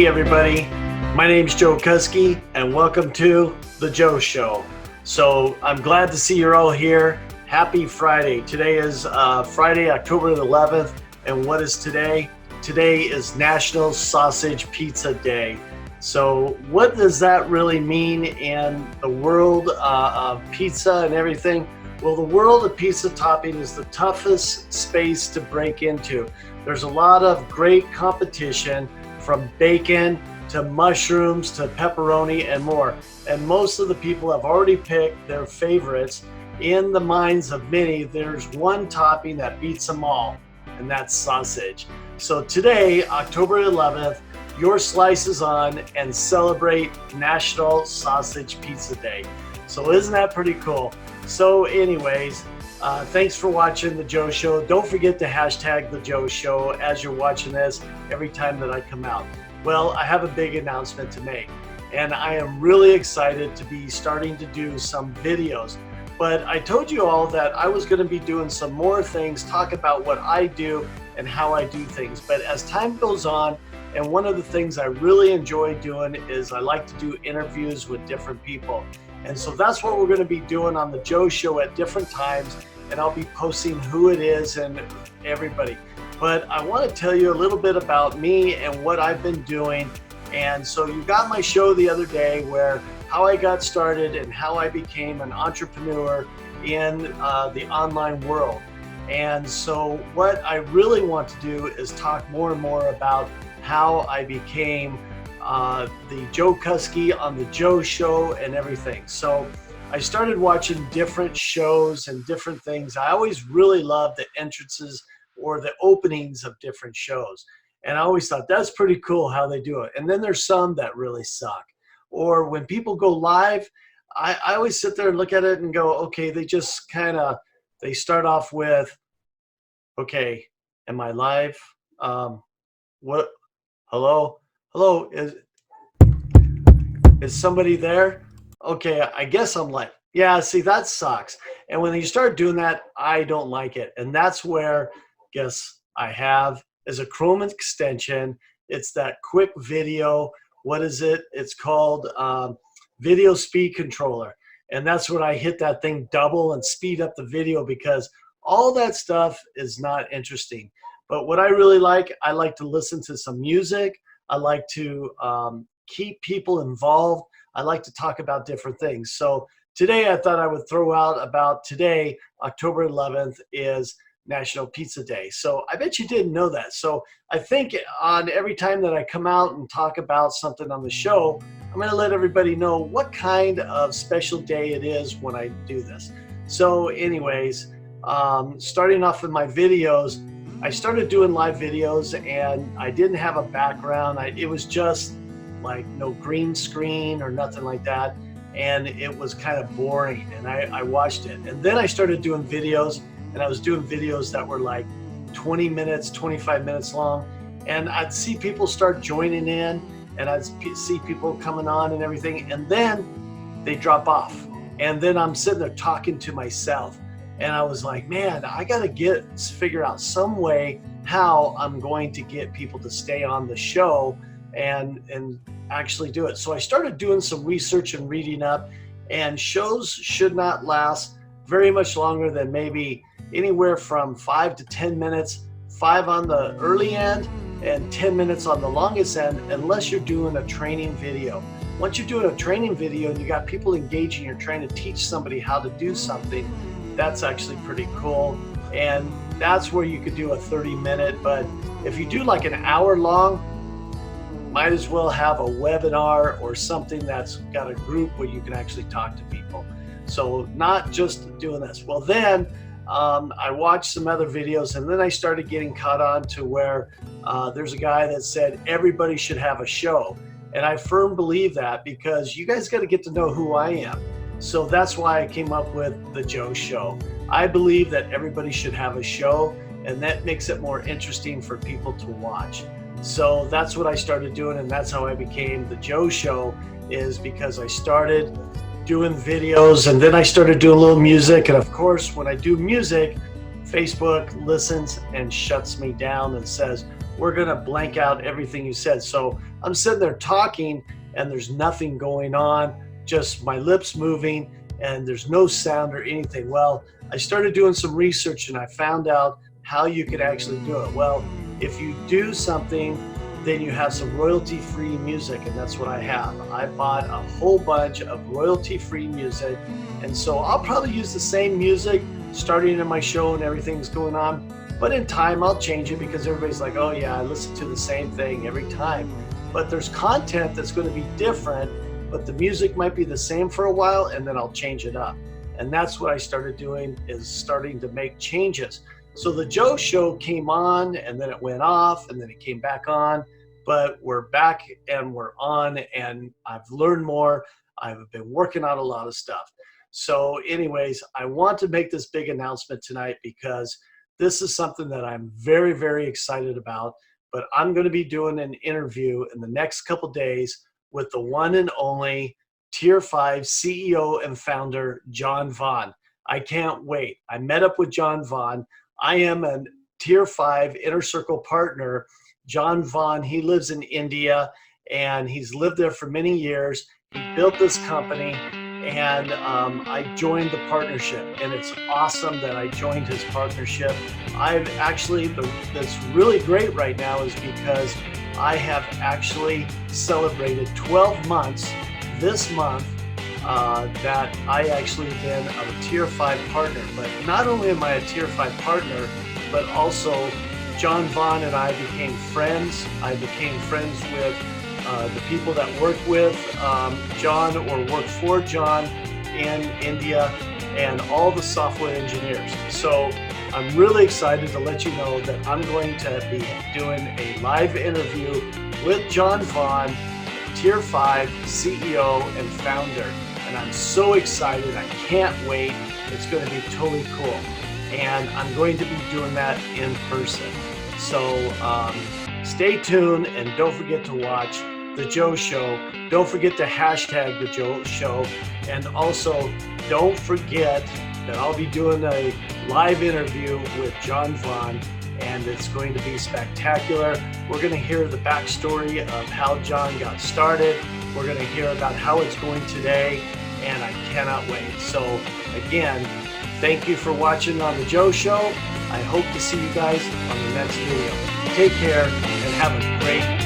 Hey everybody, my name's Joe Kuski and welcome to The Joe Show. So I'm glad to see you're all here. Happy Friday. Today is Friday, October the 11th. And what is today? Today is National Sausage Pizza Day. So what does that really mean in the world of pizza and everything? Well, the world of pizza topping is the toughest space to break into. There's a lot of great competition, from bacon to mushrooms to pepperoni and more. And most of the people have already picked their favorites. In the minds of many, there's one topping that beats them all, and that's sausage. So today, October 11th, your slice is on and celebrate National Sausage Pizza Day. So isn't that pretty cool? So anyways, thanks for watching The Joe Show. Don't forget to hashtag The Joe Show as you're watching this every time that I come out. Well, I have a big announcement to make, and I am really excited to be starting to do some videos. But I told you all that I was going to be doing some more things, talk about what I do and how I do things. But as time goes on, and one of the things I really enjoy doing is I like to do interviews with different people. And so that's what we're going to be doing on The Joe Show at different times, and I'll be posting who it is and everybody. But I want to tell you a little bit about me and what I've been doing. And so you got my show the other day where how I got started and how I became an entrepreneur in the online world. And so what I really want to do is talk more and more about how I became the Joe Kuski on The Joe Show and everything. So I started watching different shows and different things. I always really loved the entrances or the openings of different shows. And I always thought that's pretty cool how they do it. And then there's some that really suck. Or when people go live, I always sit there and look at it and go, okay, they just they start off with, okay, am I live? What? Hello? Hello, is somebody there? Okay, I guess I'm like, yeah, see, that sucks. And when you start doing that, I don't like it. And that's where, guess I have is a Chrome extension. It's that quick video. What is it? It's called Video Speed Controller. And that's when I hit that thing double and speed up the video, because all that stuff is not interesting. But what I really like, I like to listen to some music. I like to keep people involved. I like to talk about different things. So today I thought I would throw out about today, October 11th, is National Pizza Day. So I bet you didn't know that. So I think on every time that I come out and talk about something on the show, I'm going to let everybody know what kind of special day it is when I do this. So anyways, starting off with my videos, I started doing live videos and I didn't have a background. It was just like no green screen or nothing like that. And it was kind of boring, and I watched it. And then I started doing videos, and I was doing videos that were like 20 minutes, 25 minutes long. And I'd see people start joining in, and I'd see people coming on and everything. And then they drop off. And then I'm sitting there talking to myself. And I was like, man, I got to figure out some way how I'm going to get people to stay on the show and actually do it. So I started doing some research and reading up, and shows should not last very much longer than maybe anywhere from 5 to 10 minutes, 5 on the early end and 10 minutes on the longest end, unless you're doing a training video. Once you're doing a training video and you got people engaging, you're trying to teach somebody how to do something, that's actually pretty cool. And that's where you could do a 30-minute, but if you do like an hour long, might as well have a webinar or something that's got a group where you can actually talk to people. So not just doing this. Well, then I watched some other videos, and then I started getting caught on to where there's a guy that said everybody should have a show. And I firmly believe that, because you guys got to get to know who I am. So that's why I came up with The Joe Show. I believe that everybody should have a show, and that makes it more interesting for people to watch. So that's what I started doing, and that's how I became The Joe Show, is because I started doing videos, and then I started doing a little music. And of course, when I do music, Facebook listens and shuts me down and says, we're going to blank out everything you said. So I'm sitting there talking and there's nothing going on, just my lips moving, and there's no sound or anything. Well, I started doing some research and I found out how you could actually do it. Well, if you do something, then you have some royalty-free music, and that's what I have. I bought a whole bunch of royalty-free music, and so I'll probably use the same music starting in my show and everything's going on, but in time I'll change it because everybody's like, oh yeah, I listen to the same thing every time. But there's content that's going to be different, but the music might be the same for a while, and then I'll change it up. And that's what I started doing, is starting to make changes. So the Joe Show came on, and then it went off, and then it came back on, but we're back and we're on, and I've learned more. I've been working on a lot of stuff. So anyways, I want to make this big announcement tonight because this is something that I'm very, very excited about, but I'm going to be doing an interview in the next couple days with the one and only Tier 5 CEO and founder, John Vaughn. I can't wait. I met up with John Vaughn. I am a Tier 5 Inner Circle partner. John Vaughn, he lives in India, and he's lived there for many years. He built this company, and I joined the partnership, and it's awesome that I joined his partnership. I've actually, that's really great right now is because I have actually celebrated 12 months this month that I actually been a Tier 5 partner. But not only am I a Tier 5 partner, but also John Vaughn and I became friends. I became friends with the people that work with John or work for John in India, and all the software engineers. So I'm really excited to let you know that I'm going to be doing a live interview with John Vaughn, Tier 5 CEO and founder. And I'm so excited. I can't wait. It's going to be totally cool. And I'm going to be doing that in person. So stay tuned, and don't forget to watch The Joe Show. Don't forget to hashtag The Joe Show. And also, don't forget that I'll be doing a live interview with John Vaughn, and it's going to be spectacular. We're going to hear the backstory of how John got started. We're going to hear about how it's going today, and I cannot wait. So again, thank you for watching on The Joe Show. I hope to see you guys on the next video. Take care and have a great